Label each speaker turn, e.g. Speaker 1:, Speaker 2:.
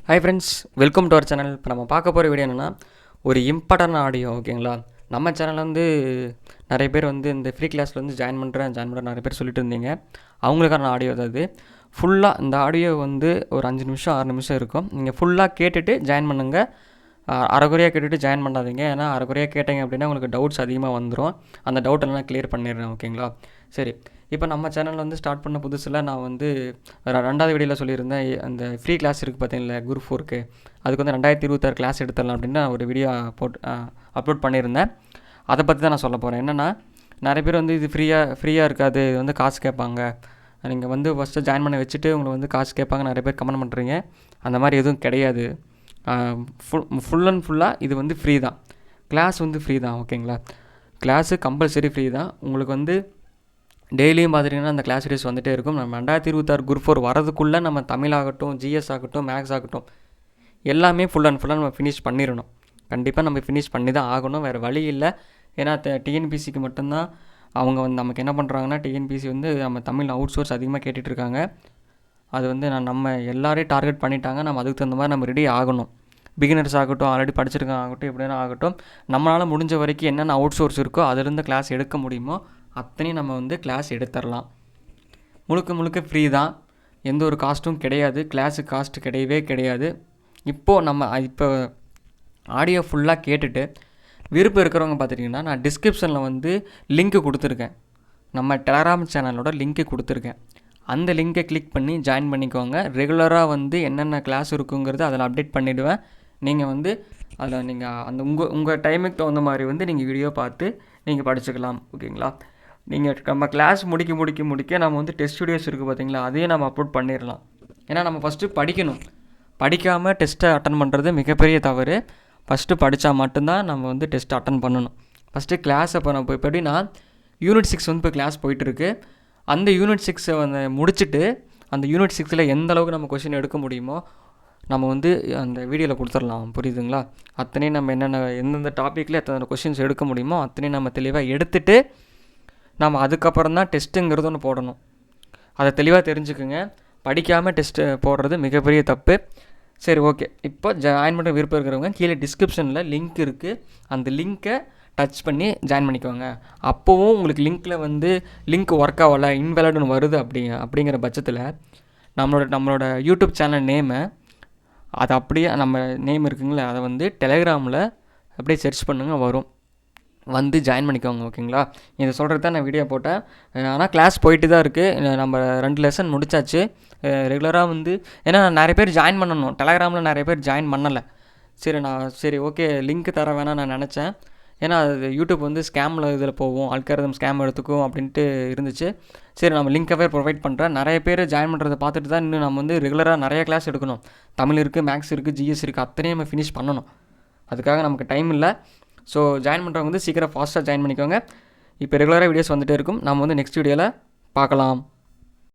Speaker 1: Hi friends, welcome to our channel. இப்போ நம்ம பார்க்க போகிற வீடியோ என்னென்னா, ஒரு இம்பார்ட்டன்ட் ஆடியோ. ஓகேங்களா? நம்ம சேனலில் வந்து நிறைய பேர் வந்து இந்த ஃப்ரீ கிளாஸில் வந்து ஜாயின் பண்ணுறேன் நிறைய பேர் சொல்லிட்டு இருந்தீங்க. அவங்களுக்கான ஆடியோ தான் இது. ஃபுல்லாக இந்த ஆடியோ வந்து ஒரு 5 நிமிஷம் 6 நிமிஷம் இருக்கும். நீங்கள் ஃபுல்லாக கேட்டுட்டு ஜாயின் பண்ணுங்கள். அரைக்குறையாக கேட்டுட்டு ஜாயின் பண்ணாதீங்க. ஏன்னா அரைக்குறையாக கேட்டீங்க அப்படின்னா உங்களுக்கு டவுட்ஸ் அதிகமாக வந்துடும். அந்த டவுட் எல்லாம் கிளியர் பண்ணிடுறேன். ஓகேங்களா? சரி, இப்போ நம்ம சேனலில் வந்து ஸ்டார்ட் பண்ண புதுசில் நான் வந்து 2வது வீடியோவில் சொல்லியிருந்தேன். அந்த ஃப்ரீ கிளாஸ் இருக்குது பார்த்தீங்களா, குரூப் 4க்கு. அதுக்கு வந்து 2026 கிளாஸ் எடுத்துடலாம் அப்படின்னு ஒரு வீடியோ அப்லோட் பண்ணியிருந்தேன். அதை பற்றி தான் நான் சொல்ல போகிறேன். என்னென்னா, நிறைய பேர் வந்து இது ஃப்ரீயாக இருக்காது, இது வந்து காசு கேட்பாங்க, நீங்கள் வந்து ஃபஸ்ட்டு ஜாயின் பண்ண வச்சுட்டு உங்களை வந்து காசு கேட்பாங்க நிறைய பேர் கமெண்ட் பண்ணுறீங்க. அந்த மாதிரி எதுவும் கிடையாது. ஃபுல் அண்ட் ஃபுல்லாக இது வந்து ஃப்ரீ தான். கிளாஸ் வந்து ஃப்ரீ தான். ஓகேங்களா? கிளாஸு கம்பல்சரி ஃப்ரீ தான். உங்களுக்கு வந்து டெய்லியும் பார்த்துட்டிங்கன்னா அந்த கிளாஸ் வீடியோஸ் வந்துகிட்டே இருக்கும். நம்ம 2026 குரூப் 4 வரதுக்குள்ளே நம்ம தமிழ் ஆகட்டும், ஜிஎஸ் ஆகட்டும், மேக்ஸ் ஆகட்டும், எல்லாமே ஃபுல் அண்ட் ஃபுல்லாக நம்ம ஃபினிஷ் பண்ணிடணும். கண்டிப்பாக நம்ம ஃபினிஷ் பண்ணி தான் ஆகணும், வேறு வழி இல்லை. ஏன்னா டிஎன்பிசிக்கு மட்டும்தான் அவங்க வந்து நமக்கு என்ன பண்ணுறாங்கன்னா, டிஎன்பிசி வந்து நம்ம தமிழ் அவுட் சோர்ஸ் அதிகமாக கேட்டுட்ருக்காங்க. அது வந்து நம்ம எல்லாரையும் டார்கெட் பண்ணிட்டாங்க. நம்ம அதுக்கு தகுந்த மாதிரி நம்ம ரெடி ஆகணும். பிகினர்ஸ் ஆகட்டும், ஆல்ரெடி படிச்சிருக்காங்க ஆகட்டும், எப்படின்னா ஆகட்டும், நம்மளால் முடிஞ்ச வரைக்கும் என்னென்ன அவுட் சோர்ஸ் இருக்கோ அதிலிருந்து கிளாஸ் எடுக்க முடியுமோ அத்தனையும் நம்ம வந்து கிளாஸ் எடுத்துடலாம். முழுக்க முழுக்க ஃப்ரீ தான். எந்த ஒரு காஸ்ட்டும் கிடையாது. கிளாஸுக்கு காஸ்ட்டு கிடையவே கிடையாது. இப்போது நம்ம ஆடியோ ஃபுல்லாக கேட்டுட்டு விருப்பம் இருக்கிறவங்க பார்த்துட்டிங்கன்னா, நான் டிஸ்கிரிப்ஷனில் வந்து லிங்க்கு கொடுத்துருக்கேன். நம்ம டெலகிராம் சேனலோட லிங்க்கு கொடுத்துருக்கேன். அந்த லிங்கை கிளிக் பண்ணி ஜாயின் பண்ணிக்கோங்க. ரெகுலராக வந்து என்னென்ன கிளாஸ் இருக்குங்கிறது அதில் அப்டேட் பண்ணிவிடுவேன். நீங்கள் வந்து அதில் நீங்கள் அந்த உங்கள் டைமுக்கு தகுந்த மாதிரி வந்து நீங்கள் வீடியோ பார்த்து நீங்கள் படிச்சுக்கலாம். ஓகேங்களா? நீங்கள் நம்ம கிளாஸ் முடிக்க நம்ம வந்து டெஸ்ட் வீடியோஸ் இருக்குது பார்த்தீங்களா, அதையும் நம்ம அப்லோட் பண்ணிடலாம். ஏன்னா நம்ம ஃபஸ்ட்டு படிக்கணும். படிக்காமல் டெஸ்ட்டை அட்டன் பண்ணுறது மிகப்பெரிய தவறு. ஃபஸ்ட்டு படித்தா மட்டும்தான் நம்ம வந்து டெஸ்ட்டை அட்டன் பண்ணணும். ஃபஸ்ட்டு கிளாஸை இப்போ எப்படின்னா, யூனிட் 6 வந்து இப்போ கிளாஸ் போயிட்டுருக்கு. அந்த யூனிட் 6 வந்து முடிச்சுட்டு அந்த யூனிட் 6ல் எந்த அளவுக்கு நம்ம கொஷின் எடுக்க முடியுமோ நம்ம வந்து அந்த வீடியோவில் கொடுத்துடலாம். புரியுதுங்களா? அத்தனையும் நம்ம எந்தெந்த டாப்பிக்கில் எத்தனை கொஷின்ஸ் எடுக்க முடியுமோ அத்தனையும் நம்ம தெளிவாக எடுத்துகிட்டு நம்ம அதுக்கப்புறம் தான் டெஸ்ட்டுங்கிறது ஒன்று போடணும். அதை தெளிவாக தெரிஞ்சுக்குங்க. படிக்காமல் டெஸ்ட்டு போடுறது மிகப்பெரிய தப்பு. சரி, ஓகே. இப்போ ஜாயின் பண்ணுற விருப்பம் இருக்கிறவங்க கீழே டிஸ்கிரிப்ஷனில் லிங்க் இருக்குது. அந்த லிங்க்கை டச் பண்ணி ஜாயின் பண்ணிக்கோங்க. அப்போவும் உங்களுக்கு லிங்க் ஒர்க் ஆகலை, இன்வேலிட்னு வருது அப்படிங்கிற பட்சத்தில் நம்மளோட யூடியூப் சேனல் நேமை அது அப்படியே நம்ம நேம் இருக்குங்களே, அதை வந்து டெலகிராமில் அப்படியே சர்ச் பண்ணுங்கள், வரும். வந்து ஜாயின் பண்ணிக்கோங்க. ஓகேங்களா? இதை சொல்கிறது தான் நான் வீடியோ போட்டேன். ஆனால் கிளாஸ் போயிட்டு தான் இருக்குது. நம்ம 2 லெசன் முடிச்சாச்சு. ரெகுலராக வந்து ஏன்னா நிறைய பேர் ஜாயின் பண்ணணும். டெலகிராமில் நிறைய பேர் ஜாயின் பண்ணலை. சரி ஓகே, லிங்க் தர வேணாம் நான் நினச்சேன். ஏன்னா அது யூடியூப் வந்து ஸ்கேமில் இதில் போகும், அல்காரிதம் ஸ்கேம் எடுத்துக்கும் அப்படின்ட்டு இருந்துச்சு. சரி, நம்ம லிங்க்கவே ப்ரொவைட் பண்ணுறேன். நிறைய பேர் ஜாயின் பண்ணுறதை பார்த்துட்டு தான் இன்னும் நம்ம வந்து ரெகுலராக நிறைய கிளாஸ் எடுக்கணும். தமிழ் இருக்குது, மேக்ஸ் இருக்குது, ஜிஎஸ் இருக்குது, அத்தனையும் நம்ம ஃபினிஷ் பண்ணணும். அதுக்காக நமக்கு டைம் இல்லை. ஸோ ஜாயின் பண்ணுறவங்க வந்து சீக்கிரம் ஃபாஸ்ட்டாக ஜாயின் பண்ணிக்கோங்க. இப்போ ரெகுலராக வீடியோஸ் வந்துகிட்டே இருக்கும். நம்ம வந்து நெக்ஸ்ட் வீடியோவில் பார்க்கலாம்.